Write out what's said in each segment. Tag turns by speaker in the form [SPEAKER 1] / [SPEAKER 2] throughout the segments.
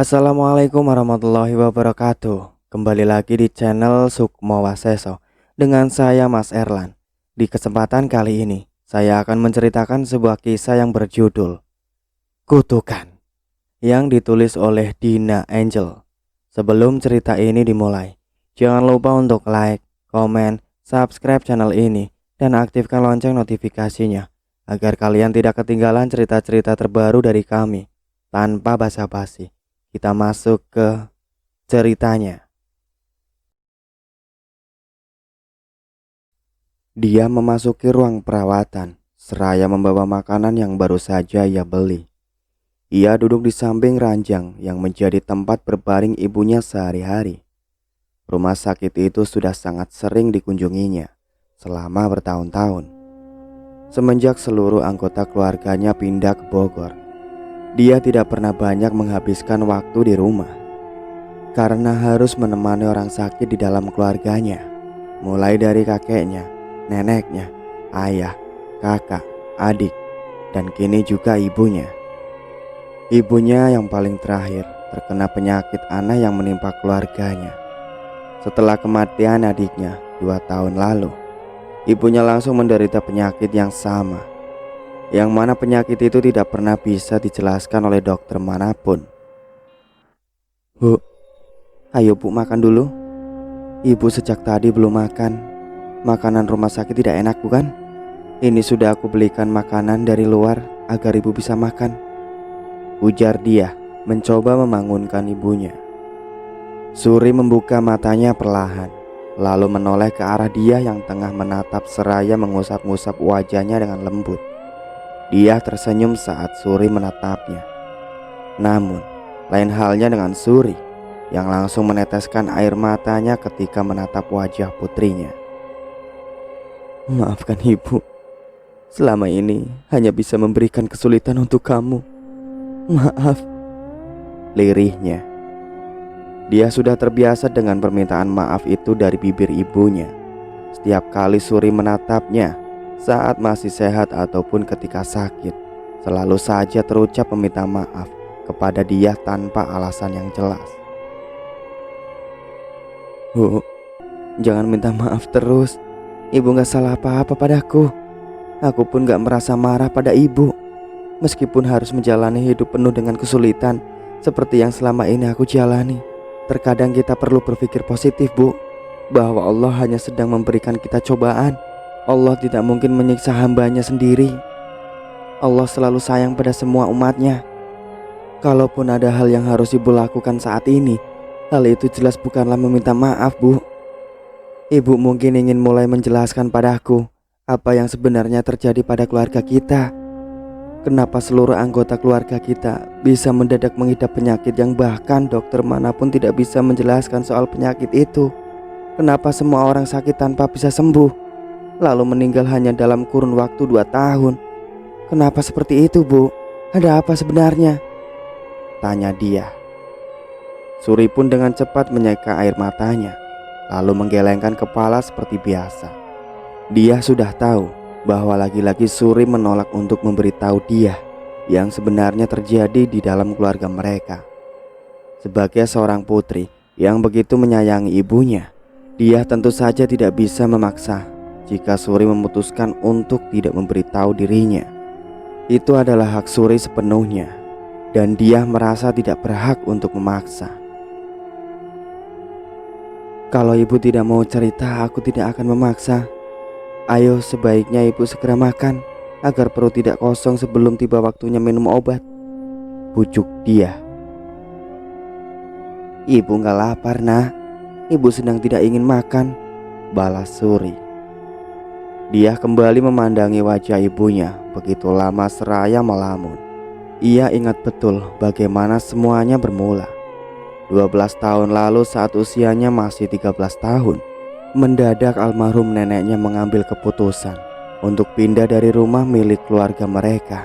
[SPEAKER 1] Assalamualaikum warahmatullahi wabarakatuh. Kembali lagi di channel Sukmo Waseso dengan saya Mas Erlan. Di kesempatan kali ini saya akan menceritakan sebuah kisah yang berjudul Kutukan, yang ditulis oleh Dina Angel. Sebelum cerita ini dimulai, jangan lupa untuk like, komen, subscribe channel ini dan aktifkan lonceng notifikasinya agar kalian tidak ketinggalan cerita-cerita terbaru dari kami. Tanpa basa-basi, kita masuk ke ceritanya. Dia memasuki ruang perawatan seraya membawa makanan yang baru saja ia beli. Ia duduk di samping ranjang yang menjadi tempat berbaring ibunya sehari-hari. Rumah sakit itu sudah sangat sering dikunjunginya selama bertahun-tahun. Semenjak seluruh anggota keluarganya pindah ke Bogor, dia tidak pernah banyak menghabiskan waktu di rumah karena harus menemani orang sakit di dalam keluarganya, mulai dari kakeknya, neneknya, ayah, kakak, adik, dan kini juga ibunya. Ibunya yang paling terakhir terkena penyakit aneh yang menimpa keluarganya. Setelah kematian adiknya 2 tahun lalu, ibunya langsung menderita penyakit yang sama, yang mana penyakit itu tidak pernah bisa dijelaskan oleh dokter manapun. Bu, ayo bu makan dulu. Ibu sejak tadi belum makan. Makanan rumah sakit tidak enak bukan? Ini sudah aku belikan makanan dari luar agar ibu bisa makan, ujar dia mencoba membangunkan ibunya. Suri membuka matanya perlahan, lalu menoleh ke arah dia yang tengah menatap seraya mengusap-ngusap wajahnya dengan lembut. Dia tersenyum saat Suri menatapnya. Namun, lain halnya dengan Suri yang langsung meneteskan air matanya ketika menatap wajah putrinya. Maafkan ibu, selama ini hanya bisa memberikan kesulitan untuk kamu. Maaf, lirihnya. Dia sudah terbiasa dengan permintaan maaf itu dari bibir ibunya. Setiap kali Suri menatapnya, saat masih sehat ataupun ketika sakit, selalu saja terucap meminta maaf kepada dia tanpa alasan yang jelas. Bu, jangan minta maaf terus. Ibu gak salah apa-apa padaku. Aku pun gak merasa marah pada ibu, meskipun harus menjalani hidup penuh dengan kesulitan seperti yang selama ini aku jalani. Terkadang kita perlu berpikir positif, Bu, bahwa Allah hanya sedang memberikan kita cobaan. Allah tidak mungkin menyiksa hambanya sendiri. Allah selalu sayang pada semua umatnya. Kalaupun ada hal yang harus ibu lakukan saat ini, hal itu jelas bukanlah meminta maaf, Bu. Ibu mungkin ingin mulai menjelaskan padaku apa yang sebenarnya terjadi pada keluarga kita. Kenapa seluruh anggota keluarga kita bisa mendadak mengidap penyakit yang bahkan dokter manapun tidak bisa menjelaskan soal penyakit itu. Kenapa semua orang sakit tanpa bisa sembuh, lalu meninggal hanya dalam kurun waktu 2 tahun. Kenapa seperti itu, Bu? Ada apa sebenarnya? Tanya dia. Suri pun dengan cepat menyeka air matanya, lalu menggelengkan kepala seperti biasa. Dia sudah tahu bahwa lagi-lagi Suri menolak untuk memberitahu dia yang sebenarnya terjadi di dalam keluarga mereka. Sebagai seorang putri yang begitu menyayangi ibunya, dia tentu saja tidak bisa memaksa jika Suri memutuskan untuk tidak memberitahu dirinya. Itu adalah hak Suri sepenuhnya, dan dia merasa tidak berhak untuk memaksa. Kalau ibu tidak mau cerita, aku tidak akan memaksa. Ayo, sebaiknya ibu segera makan agar perut tidak kosong sebelum tiba waktunya minum obat, bujuk dia. Ibu gak lapar, nak. Ibu sedang tidak ingin makan, balas Suri. Dia kembali memandangi wajah ibunya begitu lama seraya melamun. Ia ingat betul bagaimana semuanya bermula. 12 tahun lalu saat usianya masih 13 tahun, mendadak almarhum neneknya mengambil keputusan untuk pindah dari rumah milik keluarga mereka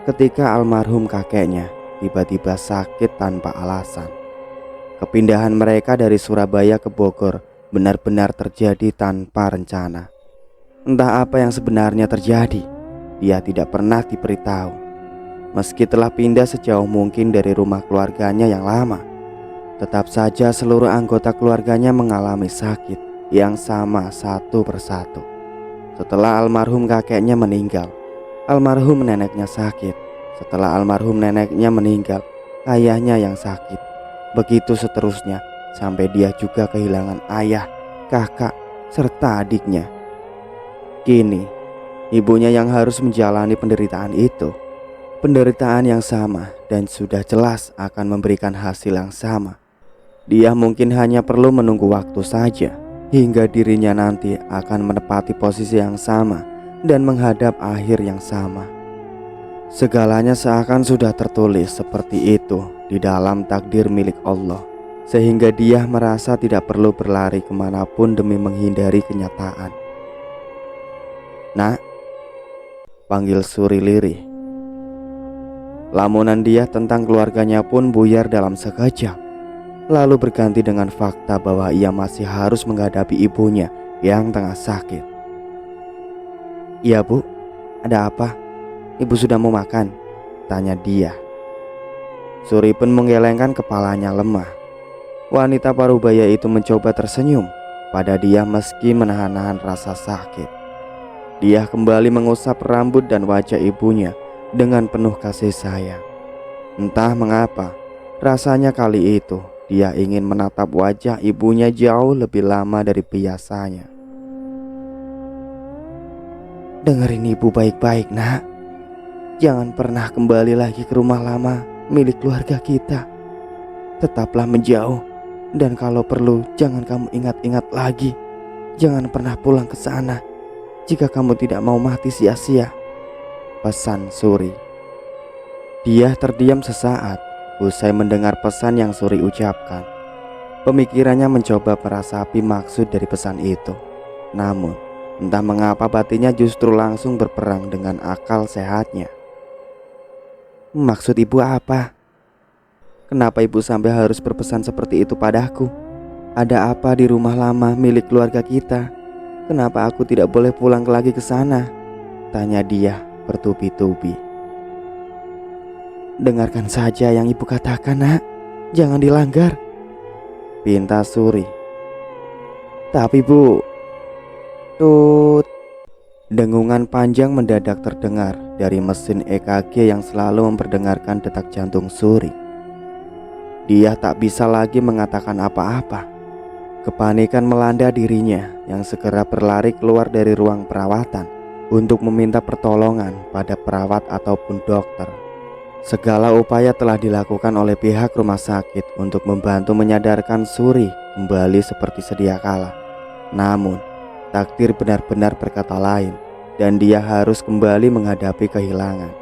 [SPEAKER 1] ketika almarhum kakeknya tiba-tiba sakit tanpa alasan. Kepindahan mereka dari Surabaya ke Bogor benar-benar terjadi tanpa rencana. Entah apa yang sebenarnya terjadi, dia tidak pernah diberitahu. Meski telah pindah sejauh mungkin dari rumah keluarganya yang lama, tetap saja seluruh anggota keluarganya mengalami sakit yang sama satu persatu. Setelah almarhum kakeknya meninggal, almarhum neneknya sakit. Setelah almarhum neneknya meninggal, ayahnya yang sakit. Begitu seterusnya sampai dia juga kehilangan ayah, kakak, serta adiknya. Kini, ibunya yang harus menjalani penderitaan itu. Penderitaan yang sama dan sudah jelas akan memberikan hasil yang sama. Dia mungkin hanya perlu menunggu waktu saja hingga dirinya nanti akan menepati posisi yang sama dan menghadap akhir yang sama. Segalanya seakan sudah tertulis seperti itu di dalam takdir milik Allah, sehingga dia merasa tidak perlu berlari kemanapun demi menghindari kenyataan. "Nak," panggil Suri lirih. Lamunan dia tentang keluarganya pun buyar dalam sekejap, lalu berganti dengan fakta bahwa ia masih harus menghadapi ibunya yang tengah sakit. "Iya bu, ada apa? Ibu sudah mau makan?" tanya dia. Suri pun menggelengkan kepalanya lemah. Wanita parubaya itu mencoba tersenyum pada dia meski menahan-nahan rasa sakit. Dia kembali mengusap rambut dan wajah ibunya dengan penuh kasih sayang. Entah mengapa, rasanya kali itu dia ingin menatap wajah ibunya jauh lebih lama dari biasanya. "Dengerin ibu baik-baik, nak. Jangan pernah kembali lagi ke rumah lama milik keluarga kita. Tetaplah menjauh, dan kalau perlu jangan kamu ingat-ingat lagi. Jangan pernah pulang ke sana jika kamu tidak mau mati sia-sia," pesan Suri. Dia terdiam sesaat usai mendengar pesan yang Suri ucapkan. Pemikirannya mencoba merasapi maksud dari pesan itu. Namun, entah mengapa batinnya justru langsung berperang dengan akal sehatnya. "Maksud ibu apa? Kenapa ibu sampai harus berpesan seperti itu padaku? Ada apa di rumah lama milik keluarga kita? Kenapa aku tidak boleh pulang lagi ke sana?" tanya dia bertubi-tubi. "Dengarkan saja yang ibu katakan, nak. Jangan dilanggar," pinta Suri. "Tapi bu..." Tut. Dengungan panjang mendadak terdengar dari mesin EKG yang selalu memperdengarkan detak jantung Suri. Dia tak bisa lagi mengatakan apa-apa. Kepanikan melanda dirinya yang segera berlari keluar dari ruang perawatan untuk meminta pertolongan pada perawat ataupun dokter. Segala upaya telah dilakukan oleh pihak rumah sakit untuk membantu menyadarkan Suri kembali seperti sedia kala. Namun, takdir benar-benar berkata lain dan dia harus kembali menghadapi kehilangan.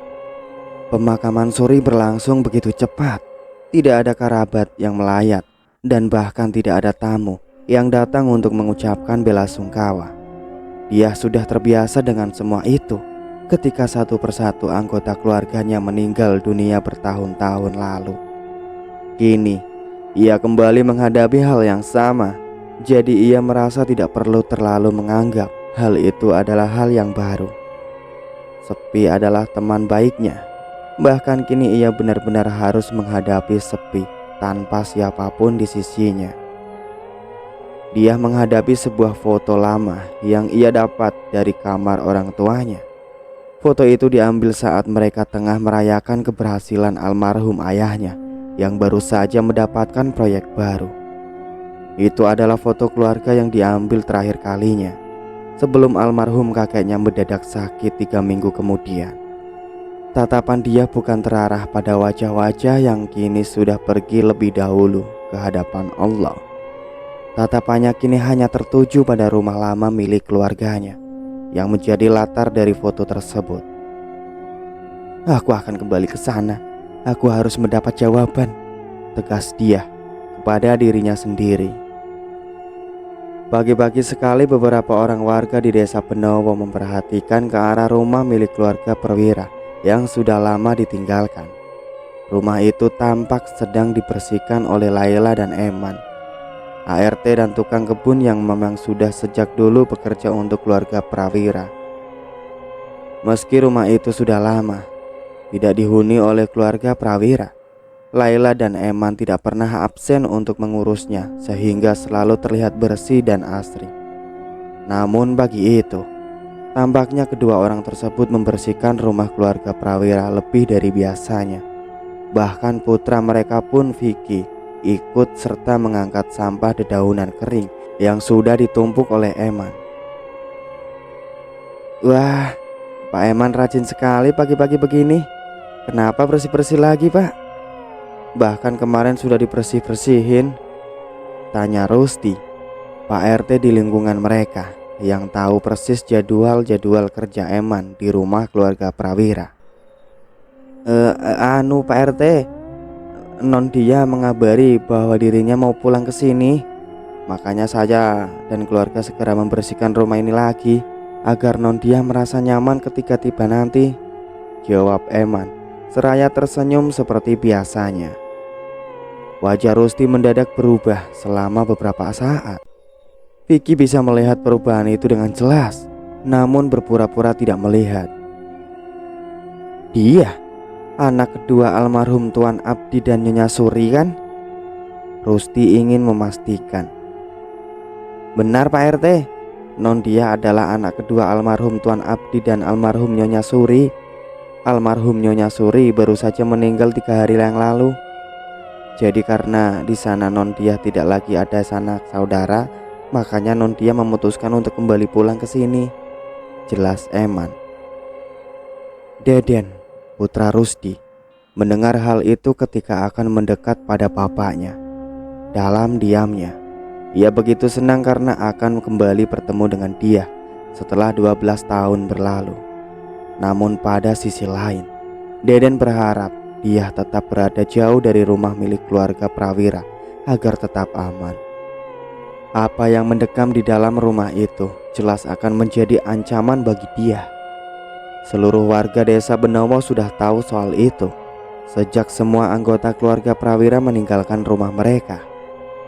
[SPEAKER 1] Pemakaman Suri berlangsung begitu cepat. Tidak ada kerabat yang melayat dan bahkan tidak ada tamu yang datang untuk mengucapkan bela sungkawa. Dia sudah terbiasa dengan semua itu ketika satu persatu anggota keluarganya meninggal dunia bertahun-tahun lalu. Kini, ia kembali menghadapi hal yang sama. Jadi ia merasa tidak perlu terlalu menganggap hal itu adalah hal yang baru. Sepi adalah teman baiknya. Bahkan kini ia benar-benar harus menghadapi sepi tanpa siapapun di sisinya. Dia menghadapi sebuah foto lama yang ia dapat dari kamar orang tuanya. Foto itu diambil saat mereka tengah merayakan keberhasilan almarhum ayahnya yang baru saja mendapatkan proyek baru. Itu adalah foto keluarga yang diambil terakhir kalinya sebelum almarhum kakeknya mendadak sakit 3 minggu kemudian. Tatapan dia bukan terarah pada wajah-wajah yang kini sudah pergi lebih dahulu ke hadapan Allah. Tatapannya kini hanya tertuju pada rumah lama milik keluarganya yang menjadi latar dari foto tersebut. "Aku akan kembali ke sana. Aku harus mendapat jawaban," tegas dia kepada dirinya sendiri. Pagi-pagi sekali beberapa orang warga di desa Benowo memperhatikan ke arah rumah milik keluarga Perwira yang sudah lama ditinggalkan. Rumah itu tampak sedang dibersihkan oleh Laila dan Eman, ART dan tukang kebun yang memang sudah sejak dulu bekerja untuk keluarga Prawira. Meski rumah itu sudah lama, tidak dihuni oleh keluarga Prawira. Laila dan Eman tidak pernah absen untuk mengurusnya sehingga selalu terlihat bersih dan asri. Namun pagi itu, tampaknya kedua orang tersebut membersihkan rumah keluarga Prawira lebih dari biasanya. Bahkan putra mereka pun Vicky ikut serta mengangkat sampah dedaunan kering yang sudah ditumpuk oleh Eman. Wah, Pak Eman rajin sekali pagi-pagi begini. Kenapa bersih-bersih lagi, Pak? Bahkan kemarin sudah dibersih-bersihin, tanya Rusti, Pak RT di lingkungan mereka yang tahu persis jadwal-jadwal kerja Eman di rumah keluarga Prawira. Anu Pak RT, non dia mengabari bahwa dirinya mau pulang ke sini. Makanya saya dan keluarga segera membersihkan rumah ini lagi agar non dia merasa nyaman ketika tiba nanti, jawab Eman seraya tersenyum seperti biasanya. Wajah Rusti mendadak berubah selama beberapa saat. Vicky bisa melihat perubahan itu dengan jelas, namun berpura-pura tidak melihat. Dia, anak kedua almarhum Tuan Abdi dan Nyonya Suri kan? Rusti ingin memastikan. Benar Pak RT, non dia adalah anak kedua almarhum Tuan Abdi dan almarhum Nyonya Suri. Almarhum Nyonya Suri baru saja meninggal 3 hari yang lalu. Jadi karena di sana non dia tidak lagi ada sanak saudara, makanya non dia memutuskan untuk kembali pulang ke sini, jelas Eman. Deden, putra Rusti, mendengar hal itu ketika akan mendekat pada bapaknya. Dalam diamnya, ia begitu senang karena akan kembali bertemu dengan dia setelah 12 tahun berlalu. Namun pada sisi lain, Deden berharap dia tetap berada jauh dari rumah milik keluarga Prawira agar tetap aman. Apa yang mendekam di dalam rumah itu jelas akan menjadi ancaman bagi dia. Seluruh warga desa Benowo sudah tahu soal itu sejak semua anggota keluarga Prawira meninggalkan rumah mereka.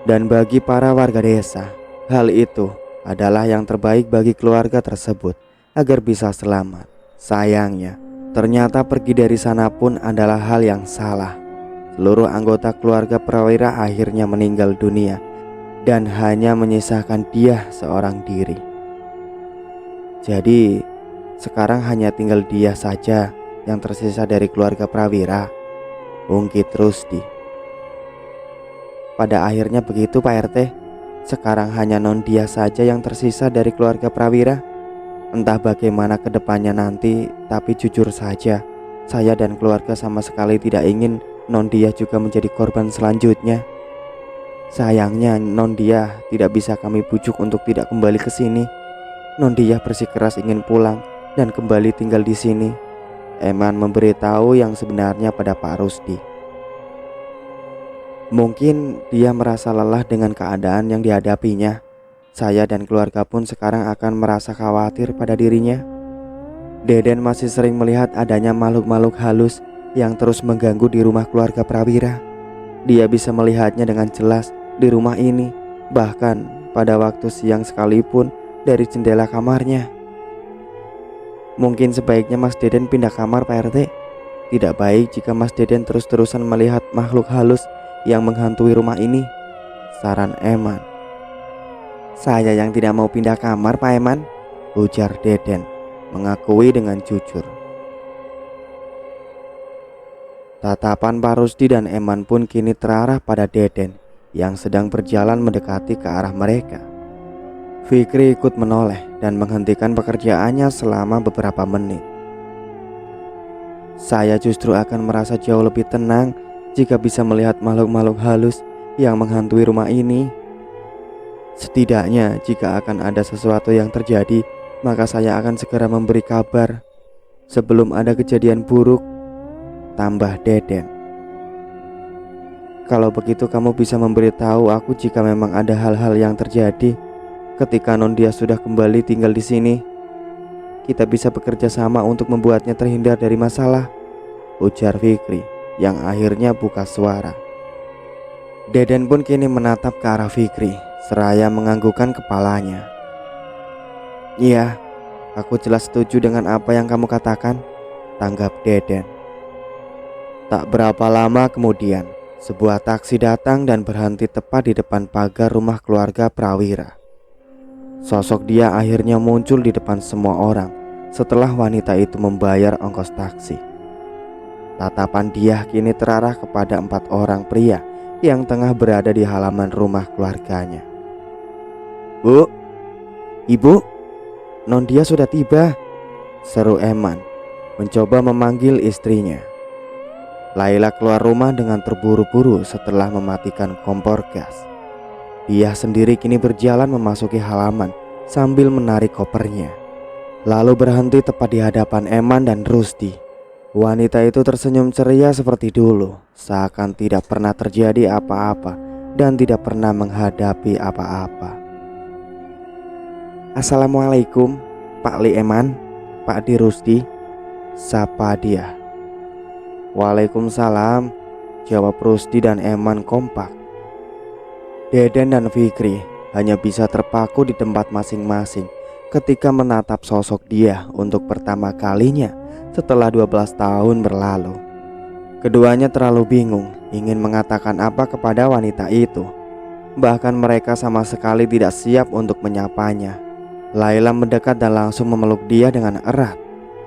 [SPEAKER 1] Dan bagi para warga desa, hal itu adalah yang terbaik bagi keluarga tersebut agar bisa selamat. Sayangnya, ternyata pergi dari sana pun adalah hal yang salah. Seluruh anggota keluarga Prawira akhirnya meninggal dunia dan hanya menyisakan dia seorang diri. Jadi sekarang hanya tinggal dia saja yang tersisa dari keluarga Prawira, ungkit Rusti. Pada akhirnya begitu Pak RT. Sekarang hanya non dia saja yang tersisa dari keluarga Prawira. Entah bagaimana kedepannya nanti, tapi jujur saja, saya dan keluarga sama sekali tidak ingin non dia juga menjadi korban selanjutnya. Sayangnya non dia tidak bisa kami bujuk untuk tidak kembali ke sini. Non dia bersikeras ingin pulang dan kembali tinggal di sini. Eman memberitahu yang sebenarnya pada Pak Rusdi. Mungkin dia merasa lelah dengan keadaan yang dihadapinya. Saya dan keluarga pun sekarang akan merasa khawatir pada dirinya. Deden masih sering melihat adanya makhluk-makhluk halus yang terus mengganggu di rumah keluarga Prawira. Dia bisa melihatnya dengan jelas di rumah ini, bahkan pada waktu siang sekalipun dari jendela kamarnya. Mungkin sebaiknya Mas Deden pindah kamar Pak RT. Tidak baik jika Mas Deden terus-terusan melihat makhluk halus yang menghantui rumah ini, saran Eman. Saya yang tidak mau pindah kamar Pak Eman, ujar Deden mengakui dengan jujur. Tatapan Pak Rusdi dan Eman pun kini terarah pada Deden yang sedang berjalan mendekati ke arah mereka. Fikri ikut menoleh dan menghentikan pekerjaannya selama beberapa menit. Saya justru akan merasa jauh lebih tenang jika bisa melihat makhluk-makhluk halus yang menghantui rumah ini. Setidaknya jika akan ada sesuatu yang terjadi, maka saya akan segera memberi kabar sebelum ada kejadian buruk, tambah Deden. Kalau begitu kamu bisa memberitahu aku jika memang ada hal-hal yang terjadi ketika non dia sudah kembali tinggal di sini. Kita bisa bekerja sama untuk membuatnya terhindar dari masalah, ujar Fikri yang akhirnya buka suara. Deden pun kini menatap ke arah Fikri seraya menganggukkan kepalanya. Iya, aku jelas setuju dengan apa yang kamu katakan, tanggap Deden. Tak berapa lama kemudian, sebuah taksi datang dan berhenti tepat di depan pagar rumah keluarga Prawira. Sosok dia akhirnya muncul di depan semua orang setelah wanita itu membayar ongkos taksi. Tatapan dia kini terarah kepada 4 orang pria yang tengah berada di halaman rumah keluarganya. "Bu, Ibu, Non dia sudah tiba," seru Eman mencoba memanggil istrinya. Laila keluar rumah dengan terburu-buru setelah mematikan kompor gas. Dia sendiri kini berjalan memasuki halaman sambil menarik kopernya, lalu berhenti tepat di hadapan Eman dan Rusdi. Wanita itu tersenyum ceria seperti dulu, seakan tidak pernah terjadi apa-apa dan tidak pernah menghadapi apa-apa. "Assalamualaikum, Pak Li Eman, Pak Di Rusdi," sapa dia. "Waalaikumsalam," jawab Rusdi dan Eman kompak. Deden dan Fikri hanya bisa terpaku di tempat masing-masing ketika menatap sosok dia untuk pertama kalinya setelah 12 tahun berlalu. Keduanya terlalu bingung ingin mengatakan apa kepada wanita itu. Bahkan mereka sama sekali tidak siap untuk menyapanya. Laila mendekat dan langsung memeluk dia dengan erat,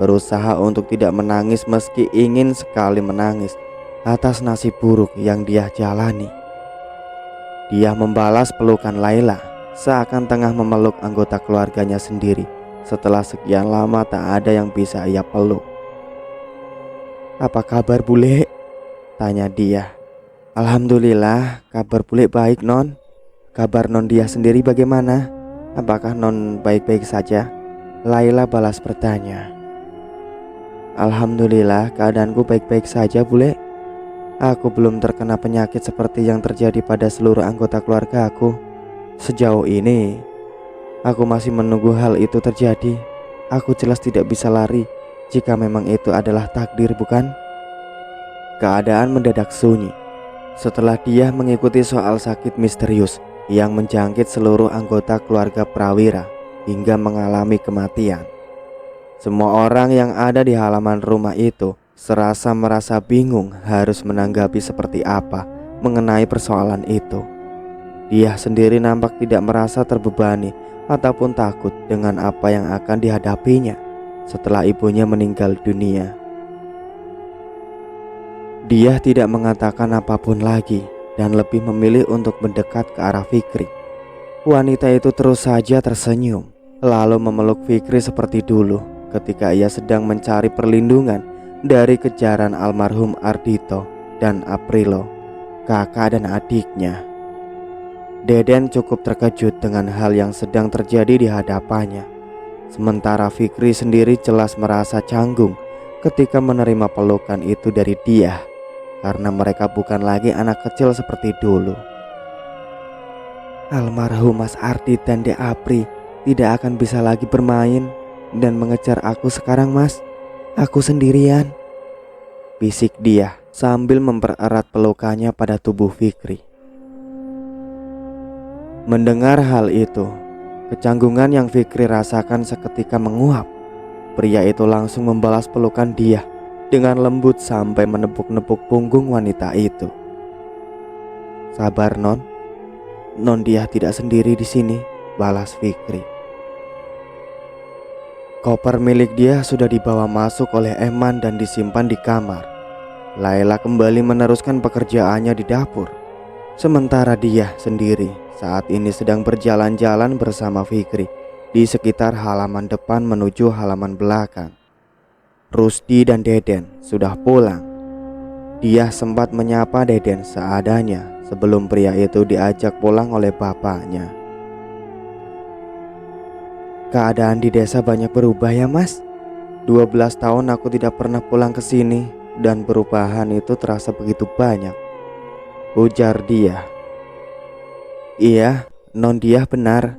[SPEAKER 1] berusaha untuk tidak menangis meski ingin sekali menangis atas nasib buruk yang dia jalani. Dia membalas pelukan Laila seakan tengah memeluk anggota keluarganya sendiri setelah sekian lama tak ada yang bisa ia peluk. "Apa kabar Bule?" tanya dia. "Alhamdulillah, kabar Bule baik Non. Kabar Non dia sendiri bagaimana? Apakah Non baik-baik saja?" Laila balas bertanya. "Alhamdulillah keadaanku baik-baik saja Bule. Aku belum terkena penyakit seperti yang terjadi pada seluruh anggota keluarga aku. Sejauh ini aku masih menunggu hal itu terjadi. Aku jelas tidak bisa lari jika memang itu adalah takdir, bukan?" Keadaan mendadak sunyi setelah dia mengikuti soal sakit misterius yang menjangkit seluruh anggota keluarga Prawira hingga mengalami kematian. Semua orang yang ada di halaman rumah itu serasa merasa bingung harus menanggapi seperti apa mengenai persoalan itu. Dia sendiri nampak tidak merasa terbebani ataupun takut dengan apa yang akan dihadapinya setelah ibunya meninggal dunia. Dia tidak mengatakan apapun lagi dan lebih memilih untuk mendekat ke arah Fikri. Wanita itu terus saja tersenyum, lalu memeluk Fikri seperti dulu ketika ia sedang mencari perlindungan dari kejaran almarhum Ardito dan Aprilo, kakak dan adiknya. Deden cukup terkejut dengan hal yang sedang terjadi di hadapannya. Sementara Fikri sendiri jelas merasa canggung ketika menerima pelukan itu dari dia, karena mereka bukan lagi anak kecil seperti dulu. "Almarhum Mas Ardi dan Dek Apri tidak akan bisa lagi bermain dan mengejar aku sekarang Mas. Aku sendirian," bisik dia sambil mempererat pelukannya pada tubuh Fikri. Mendengar hal itu, kecanggungan yang Fikri rasakan seketika menguap. Pria itu langsung membalas pelukan dia dengan lembut sampai menepuk-nepuk punggung wanita itu. "Sabar Non, Non dia tidak sendiri di sini," balas Fikri. Koper milik dia sudah dibawa masuk oleh Eman dan disimpan di kamar. Laila kembali meneruskan pekerjaannya di dapur, sementara dia sendiri saat ini sedang berjalan-jalan bersama Fikri di sekitar halaman depan menuju halaman belakang. Rusdi dan Deden sudah pulang. Dia sempat menyapa Deden seadanya sebelum pria itu diajak pulang oleh bapaknya. "Keadaan di desa banyak berubah ya Mas. 12 tahun aku tidak pernah pulang ke sini dan perubahan itu terasa begitu banyak," ujar dia. "Iya, Non dia benar.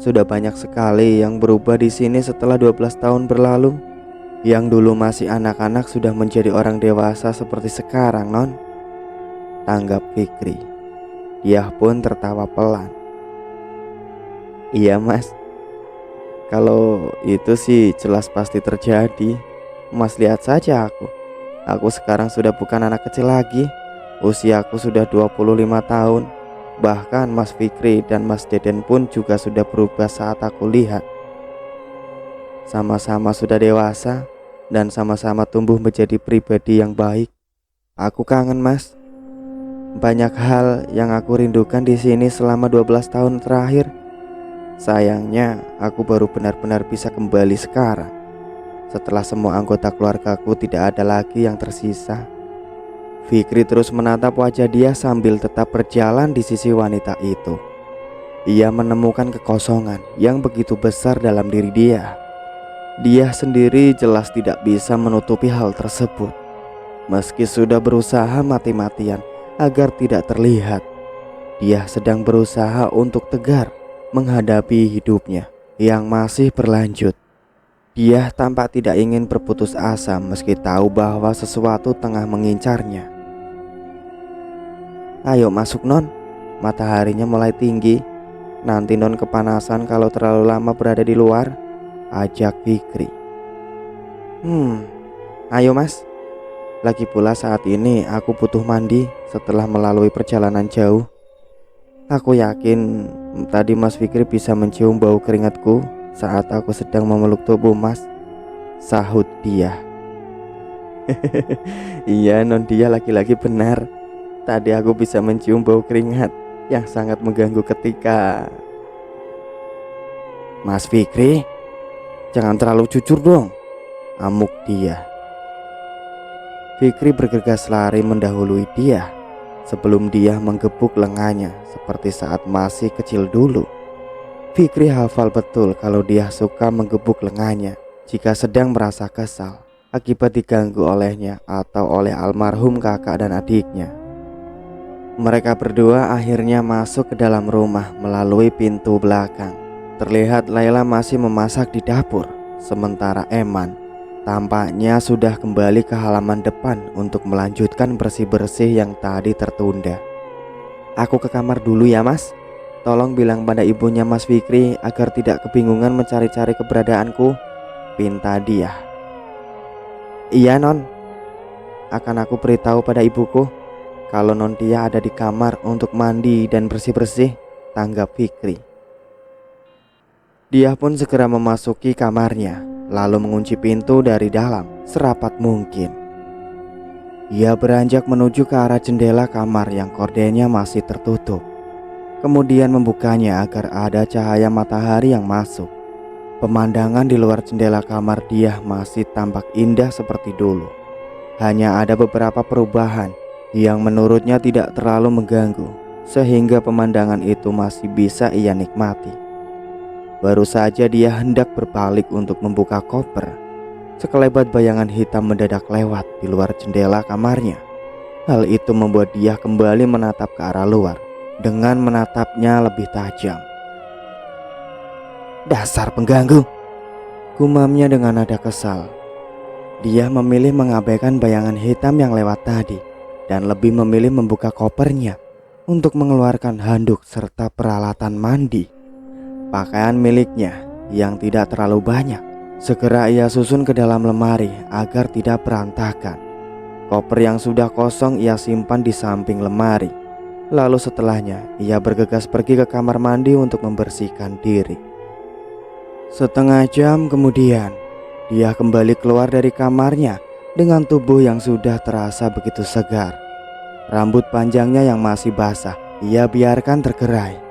[SPEAKER 1] Sudah banyak sekali yang berubah di sini setelah 12 tahun berlalu. Yang dulu masih anak-anak sudah menjadi orang dewasa seperti sekarang Non," tanggap Fikri. Dia pun tertawa pelan. "Iya Mas, kalau itu sih jelas pasti terjadi. Mas lihat saja aku. Aku sekarang sudah bukan anak kecil lagi. Usiaku sudah 25 tahun. Bahkan Mas Fikri dan Mas Deden pun juga sudah berubah saat aku lihat. Sama-sama sudah dewasa dan sama-sama tumbuh menjadi pribadi yang baik. Aku kangen, Mas. Banyak hal yang aku rindukan di sini selama 12 tahun terakhir. Sayangnya, aku baru benar-benar bisa kembali sekarang, setelah semua anggota keluargaku tidak ada lagi yang tersisa. Fikri terus menatap wajah dia sambil tetap berjalan di sisi wanita itu. Ia menemukan kekosongan yang begitu besar dalam diri dia. Dia sendiri jelas tidak bisa menutupi hal tersebut. Meski sudah berusaha mati-matian agar tidak terlihat, dia sedang berusaha untuk tegar menghadapi hidupnya yang masih berlanjut. Dia tampak tidak ingin berputus asa meski tahu bahwa sesuatu tengah mengincarnya. Ayo masuk, Non. Mataharinya mulai tinggi. Nanti Non kepanasan kalau terlalu lama berada di luar, ajak Fikri. Ayo, Mas. Lagi pula saat ini aku butuh mandi setelah melalui perjalanan jauh. Aku yakin tadi Mas Fikri bisa mencium bau keringatku saat aku sedang memeluk tubuh Mas, sahut dia. Iya, Non, dia laki-laki benar. Tadi aku bisa mencium bau keringat yang sangat mengganggu ketika... Mas Fikri, jangan terlalu jujur dong, amuk dia. Fikri bergegas lari mendahului dia sebelum dia menggebuk lengannya seperti saat masih kecil dulu. Fikri hafal betul kalau dia suka menggebuk lengannya jika sedang merasa kesal akibat diganggu olehnya atau oleh almarhum kakak dan adiknya. Mereka berdua akhirnya masuk ke dalam rumah melalui pintu belakang. Terlihat Laila masih memasak di dapur, sementara Eman tampaknya sudah kembali ke halaman depan untuk melanjutkan bersih-bersih yang tadi tertunda. Aku ke kamar dulu ya, Mas. Tolong bilang pada ibunya Mas Fikri agar tidak kebingungan mencari-cari keberadaanku, pinta dia. Iya, Non. Akan aku beritahu pada ibuku kalau Non Tia ada di kamar untuk mandi dan bersih-bersih, tanggap Fikri. Dia pun segera memasuki kamarnya, lalu mengunci pintu dari dalam serapat mungkin. Ia beranjak menuju ke arah jendela kamar yang kordennya masih tertutup. Kemudian membukanya agar ada cahaya matahari yang masuk. Pemandangan di luar jendela kamar dia masih tampak indah seperti dulu. Hanya ada beberapa perubahan yang menurutnya tidak terlalu mengganggu, sehingga pemandangan itu masih bisa ia nikmati. Baru saja dia hendak berbalik untuk membuka koper, sekelebat bayangan hitam mendadak lewat di luar jendela kamarnya. Hal itu membuat dia kembali menatap ke arah luar dengan menatapnya lebih tajam. Dasar pengganggu, gumamnya dengan nada kesal. Dia memilih mengabaikan bayangan hitam yang lewat tadi dan lebih memilih membuka kopernya untuk mengeluarkan handuk serta peralatan mandi. Pakaian miliknya yang tidak terlalu banyak segera ia susun ke dalam lemari agar tidak berantakan. Koper yang sudah kosong ia simpan di samping lemari. Lalu setelahnya ia bergegas pergi ke kamar mandi untuk membersihkan diri. Setengah jam kemudian dia kembali keluar dari kamarnya dengan tubuh yang sudah terasa begitu segar. Rambut panjangnya yang masih basah ia biarkan tergerai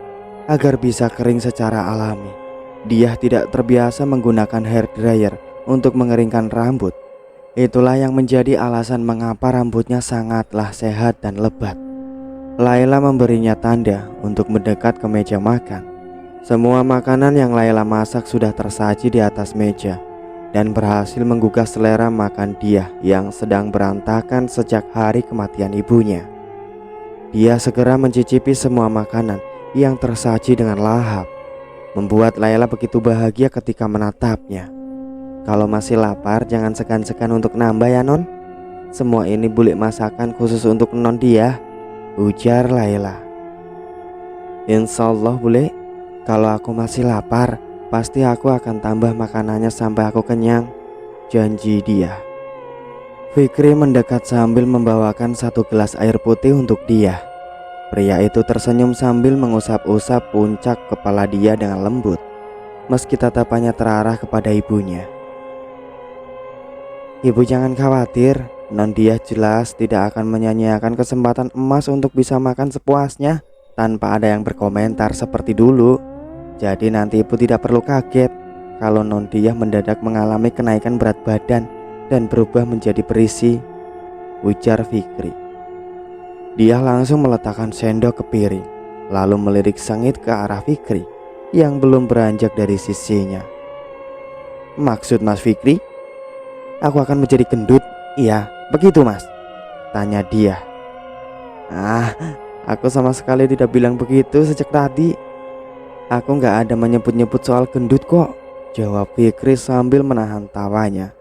[SPEAKER 1] agar bisa kering secara alami. Dia tidak terbiasa menggunakan hair dryer untuk mengeringkan rambut. Itulah yang menjadi alasan mengapa rambutnya sangatlah sehat dan lebat. Laila memberinya tanda untuk mendekat ke meja makan. Semua makanan yang Laila masak sudah tersaji di atas meja dan berhasil menggugah selera makan dia yang sedang berantakan sejak hari kematian ibunya. Dia segera mencicipi semua makanan yang tersaji dengan lahap, membuat Laila begitu bahagia ketika menatapnya. Kalau masih lapar jangan segan-segan untuk nambah ya, Non. Semua ini bulik masakan khusus untuk Non dia, ujar Laila. Insyaallah Bule, kalau aku masih lapar pasti aku akan tambah makanannya sampai aku kenyang, janji dia. Fikri mendekat sambil membawakan satu gelas air putih untuk dia. Pria itu tersenyum sambil mengusap-usap puncak kepala dia dengan lembut, meski tatapannya terarah kepada ibunya. Ibu jangan khawatir, non dia jelas tidak akan menyanyiakan kesempatan emas untuk bisa makan sepuasnya tanpa ada yang berkomentar seperti dulu. Jadi nanti ibu tidak perlu kaget kalau non dia mendadak mengalami kenaikan berat badan dan berubah menjadi berisi, ujar Fikri. Dia langsung meletakkan sendok ke piring, lalu melirik sengit ke arah Fikri yang belum beranjak dari sisinya. Maksud Mas Fikri? Aku akan menjadi gendut? Iya, begitu Mas? Tanya dia. Aku sama sekali tidak bilang begitu sejak tadi. Aku gak ada menyebut-nyebut soal gendut kok, jawab Fikri sambil menahan tawanya.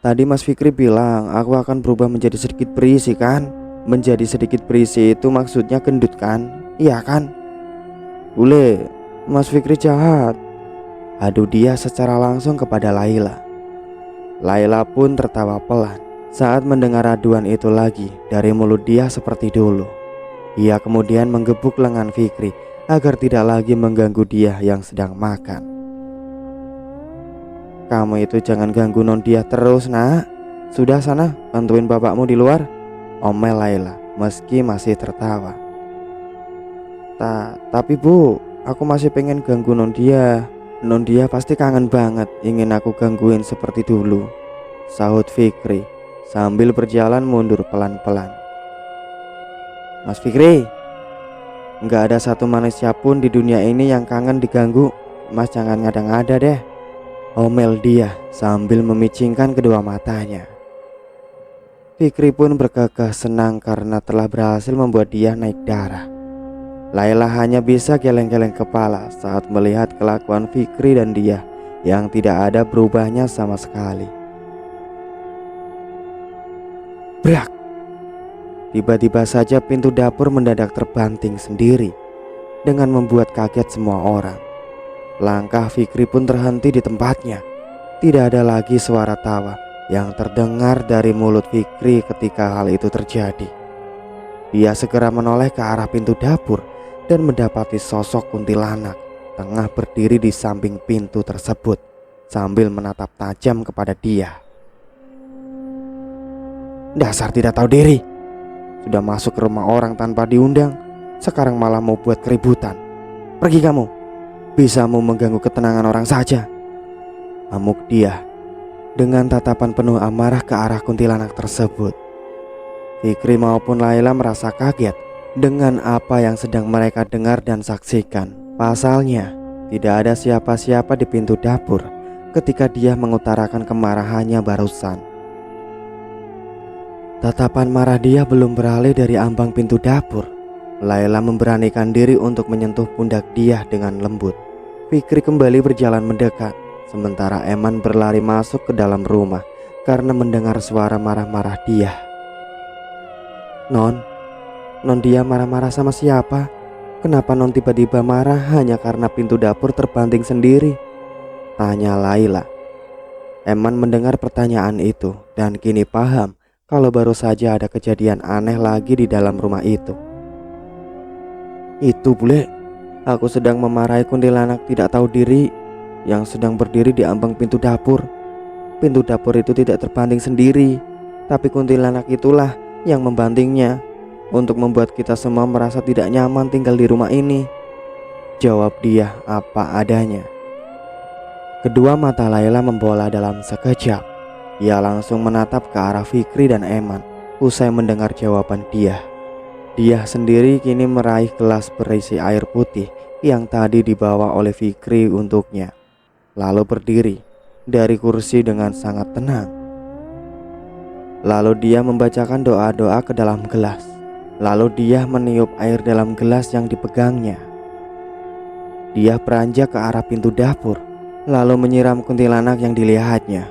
[SPEAKER 1] Tadi Mas Fikri bilang aku akan berubah menjadi sedikit berisi kan? Menjadi sedikit berisi itu maksudnya gendut kan? Iya kan? Bule, Mas Fikri jahat. Adu dia secara langsung kepada Laila. Laila pun tertawa pelan saat mendengar aduan itu lagi dari mulut dia seperti dulu. Ia kemudian menggebuk lengan Fikri agar tidak lagi mengganggu dia yang sedang makan. Kamu itu jangan ganggu non dia terus nak. Sudah sana bantuin bapakmu di luar, omel Laila meski masih tertawa. Tapi bu, aku masih pengen ganggu non dia. Non dia pasti kangen banget ingin aku gangguin seperti dulu, sahut Fikri sambil berjalan mundur pelan-pelan. Mas Fikri, nggak ada satu manusia pun di dunia ini yang kangen diganggu. Mas jangan ngada-ngada deh, omel dia sambil memicingkan kedua matanya. Fikri pun berkekeh senang karena telah berhasil membuat dia naik darah. Laila hanya bisa geleng-geleng kepala saat melihat kelakuan Fikri dan dia yang tidak ada berubahnya sama sekali. Brak! Tiba-tiba saja pintu dapur mendadak terbanting sendiri dengan membuat kaget semua orang. Langkah Fikri pun terhenti di tempatnya. Tidak ada lagi suara tawa yang terdengar dari mulut Fikri ketika hal itu terjadi. Dia segera menoleh ke arah pintu dapur dan mendapati sosok kuntilanak tengah berdiri di samping pintu tersebut sambil menatap tajam kepada dia. Dasar tidak tahu diri, sudah masuk ke rumah orang tanpa diundang, sekarang malah mau buat keributan. Pergi kamu, bisamu mengganggu ketenangan orang saja, amuk dia dengan tatapan penuh amarah ke arah kuntilanak tersebut. Fikri maupun Laila merasa kaget dengan apa yang sedang mereka dengar dan saksikan. Pasalnya, tidak ada siapa-siapa di pintu dapur ketika dia mengutarakan kemarahannya barusan. Tatapan marah dia belum beralih dari ambang pintu dapur. Laila memberanikan diri untuk menyentuh pundak dia dengan lembut. Fikri kembali berjalan mendekat, sementara Eman berlari masuk ke dalam rumah karena mendengar suara marah-marah dia. Non dia marah-marah sama siapa? Kenapa non tiba-tiba marah hanya karena pintu dapur terbanting sendiri? Tanya Laila. Eman mendengar pertanyaan itu dan kini paham kalau baru saja ada kejadian aneh lagi di dalam rumah itu. Itu bule, aku sedang memarahi kuntilanak tidak tahu diri yang sedang berdiri di ambang pintu dapur. Pintu dapur itu tidak terbanting sendiri, tapi kuntilanak itulah yang membantingnya untuk membuat kita semua merasa tidak nyaman tinggal di rumah ini, jawab dia apa adanya. Kedua mata Laila membola dalam sekejap. Ia langsung menatap ke arah Fikri dan Eman usai mendengar jawaban dia. Dia sendiri kini meraih gelas berisi air putih yang tadi dibawa oleh Fikri untuknya, lalu berdiri dari kursi dengan sangat tenang. Lalu dia membacakan doa-doa ke dalam gelas. Lalu dia meniup air dalam gelas yang dipegangnya. Dia beranjak ke arah pintu dapur, lalu menyiram kuntilanak yang dilihatnya.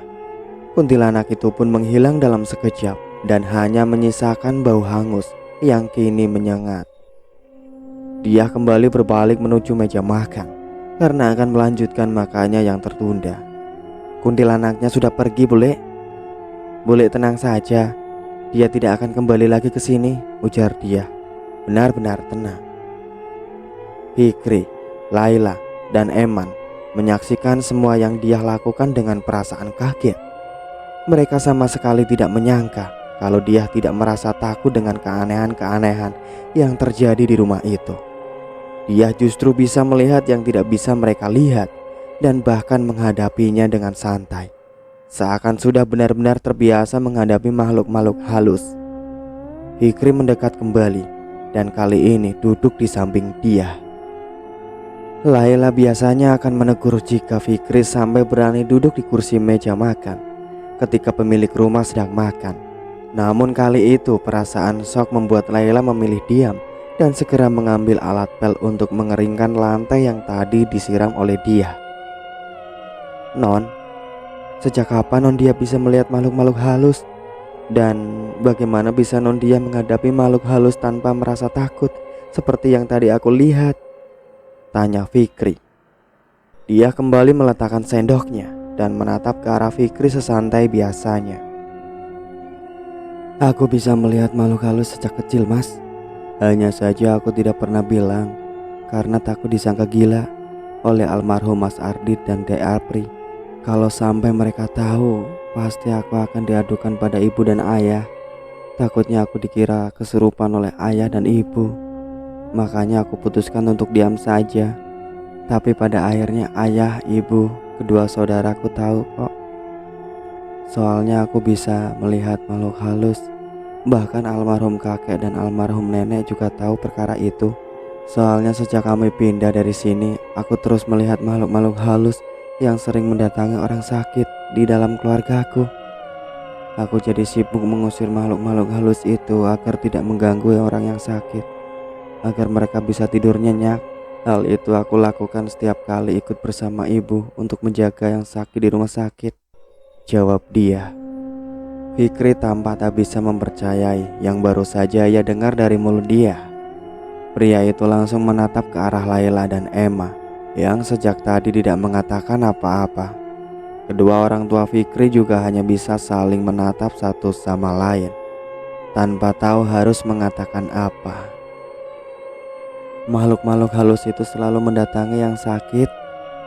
[SPEAKER 1] Kuntilanak itu pun menghilang dalam sekejap dan hanya menyisakan bau hangus yang kini menyengat. Dia kembali berbalik menuju meja makan karena akan melanjutkan makannya yang tertunda. Kuntilanaknya sudah pergi bule, "Boleh tenang saja, dia tidak akan kembali lagi ke sini," ujar dia. "Benar-benar tenang." Fikri, Laila, dan Eman menyaksikan semua yang dia lakukan dengan perasaan kaget. Mereka sama sekali tidak menyangka kalau dia tidak merasa takut dengan keanehan-keanehan yang terjadi di rumah itu. Dia justru bisa melihat yang tidak bisa mereka lihat dan bahkan menghadapinya dengan santai, seakan sudah benar-benar terbiasa menghadapi makhluk-makhluk halus. Fikri mendekat kembali dan kali ini duduk di samping dia. Laila biasanya akan menegur jika Fikri sampai berani duduk di kursi meja makan ketika pemilik rumah sedang makan. Namun kali itu perasaan shock membuat Laila memilih diam dan segera mengambil alat pel untuk mengeringkan lantai yang tadi disiram oleh dia. "Non, sejak kapan Non dia bisa melihat makhluk-makhluk halus? Dan bagaimana bisa Non dia menghadapi makhluk halus tanpa merasa takut seperti yang tadi aku lihat?" tanya Fikri. Dia kembali meletakkan sendoknya dan menatap ke arah Fikri sesantai biasanya. "Aku bisa melihat makhluk halus sejak kecil, Mas. Hanya saja aku tidak pernah bilang karena takut disangka gila oleh almarhum Mas Ardit dan Dek Apri. Kalau sampai mereka tahu, pasti aku akan diadukan pada ibu dan ayah. Takutnya aku dikira kesurupan oleh ayah dan ibu. Makanya aku putuskan untuk diam saja. Tapi pada akhirnya ayah, ibu, kedua saudaraku tahu kok. Soalnya aku bisa melihat makhluk halus. Bahkan almarhum kakek dan almarhum nenek juga tahu perkara itu. Soalnya sejak kami pindah dari sini, aku terus melihat makhluk-makhluk halus yang sering mendatangi orang sakit di dalam keluargaku. Aku jadi sibuk mengusir makhluk-makhluk halus itu agar tidak mengganggu orang yang sakit, agar mereka bisa tidur nyenyak. Hal itu aku lakukan setiap kali ikut bersama ibu untuk menjaga yang sakit di rumah sakit," jawab dia. Fikri tampak tak bisa mempercayai yang baru saja ia dengar dari mulut dia. Pria itu langsung menatap ke arah Laila dan Emma yang sejak tadi tidak mengatakan apa-apa. Kedua orang tua Fikri juga hanya bisa saling menatap satu sama lain tanpa tahu harus mengatakan apa. Makhluk-makhluk halus itu selalu mendatangi yang sakit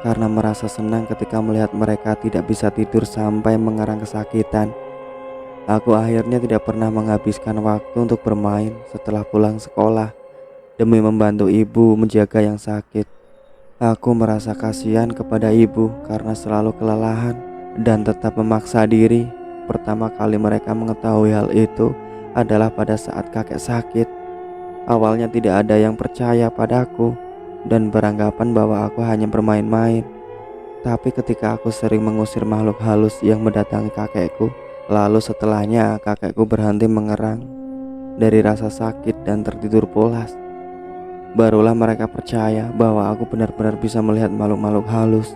[SPEAKER 1] karena merasa senang ketika melihat mereka tidak bisa tidur sampai mengerang kesakitan. Aku akhirnya tidak pernah menghabiskan waktu untuk bermain setelah pulang sekolah demi membantu ibu menjaga yang sakit. Aku merasa kasihan kepada ibu karena selalu kelelahan dan tetap memaksa diri. Pertama kali mereka mengetahui hal itu adalah pada saat kakek sakit. Awalnya tidak ada yang percaya padaku dan beranggapan bahwa aku hanya bermain-main. Tapi ketika aku sering mengusir makhluk halus yang mendatangi kakekku, lalu setelahnya kakekku berhenti mengerang dari rasa sakit dan tertidur pulas, barulah mereka percaya bahwa aku benar-benar bisa melihat makhluk-makhluk halus.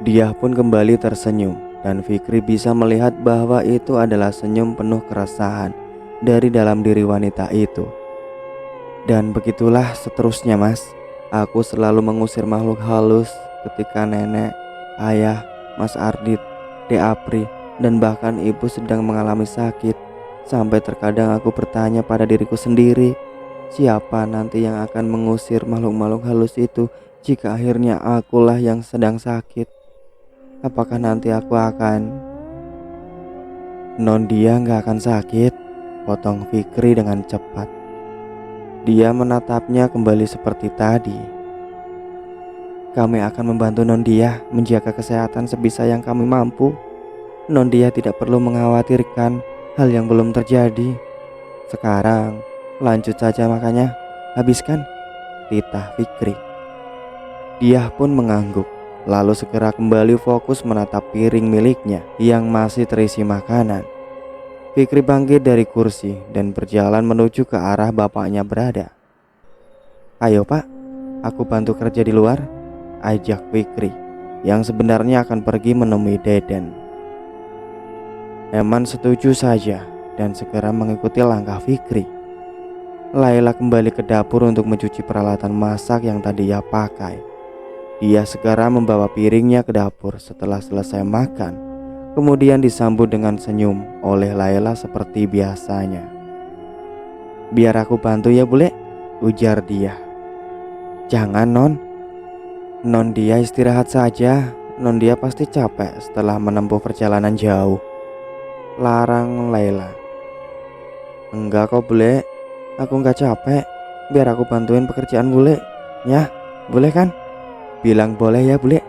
[SPEAKER 1] Dia pun kembali tersenyum dan Fikri bisa melihat bahwa itu adalah senyum penuh keresahan dari dalam diri wanita itu. "Dan begitulah seterusnya, Mas. Aku selalu mengusir makhluk halus ketika nenek, ayah, Mas Ardit, Dek Apri, dan bahkan ibu sedang mengalami sakit. Sampai terkadang aku bertanya pada diriku sendiri, siapa nanti yang akan mengusir makhluk-makhluk halus itu jika akhirnya akulah yang sedang sakit? Apakah nanti aku akan..." "Non dia nggak akan sakit," potong Fikri dengan cepat. Dia menatapnya kembali seperti tadi. "Kami akan membantu Non dia menjaga kesehatan sebisa yang kami mampu. Non dia tidak perlu mengkhawatirkan hal yang belum terjadi. Sekarang lanjut saja makannya, habiskan," titah Fikri. Dia pun mengangguk, lalu segera kembali fokus menatap piring miliknya yang masih terisi makanan. Fikri bangkit dari kursi dan berjalan menuju ke arah bapaknya berada. "Ayo Pak, aku bantu kerja di luar," ajak Fikri yang sebenarnya akan pergi menemui Deden. Eman setuju saja dan segera mengikuti langkah Fikri. Laila kembali ke dapur untuk mencuci peralatan masak yang tadi ia pakai. Dia segera membawa piringnya ke dapur setelah selesai makan. kemudian disambut dengan senyum oleh Laila seperti biasanya. "Biar aku bantu ya bule," ujar dia. "Jangan non, non dia istirahat saja. Non dia pasti capek setelah menempuh perjalanan jauh," larang Laila. "Enggak kok bule, aku nggak capek. Biar aku bantuin pekerjaan bule. Ya, boleh kan? Bilang boleh ya bule,"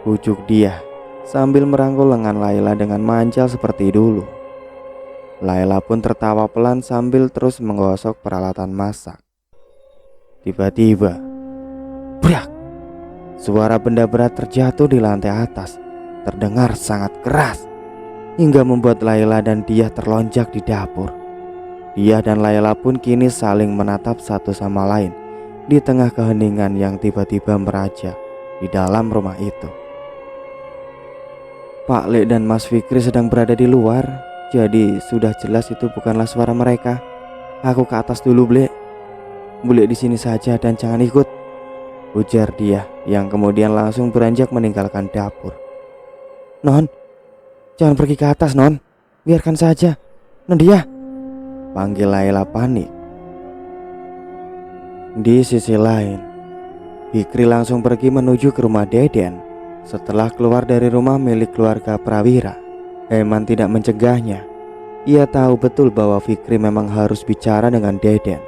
[SPEAKER 1] ujuk dia sambil merangkul lengan Laila dengan manja seperti dulu. Laila pun tertawa pelan sambil terus menggosok peralatan masak. Tiba-tiba, brak! Suara benda berat terjatuh di lantai atas, terdengar sangat keras, hingga membuat Laila dan dia terlonjak di dapur. Dia dan Laila pun kini saling menatap satu sama lain di tengah keheningan yang tiba-tiba meraja di dalam rumah itu. Pak Le dan Mas Fikri sedang berada di luar, jadi sudah jelas itu bukanlah suara mereka. "Aku ke atas dulu, Ble. Bule di sini saja dan jangan ikut," ujar dia yang kemudian langsung beranjak meninggalkan dapur. "Non, jangan pergi ke atas, Non. Biarkan saja. Non dia," panggil Laila panik. Di sisi lain, Fikri langsung pergi menuju ke rumah Deden. Setelah keluar dari rumah milik keluarga Prawira, Eman tidak mencegahnya. Ia tahu betul bahwa Fikri memang harus bicara dengan Deden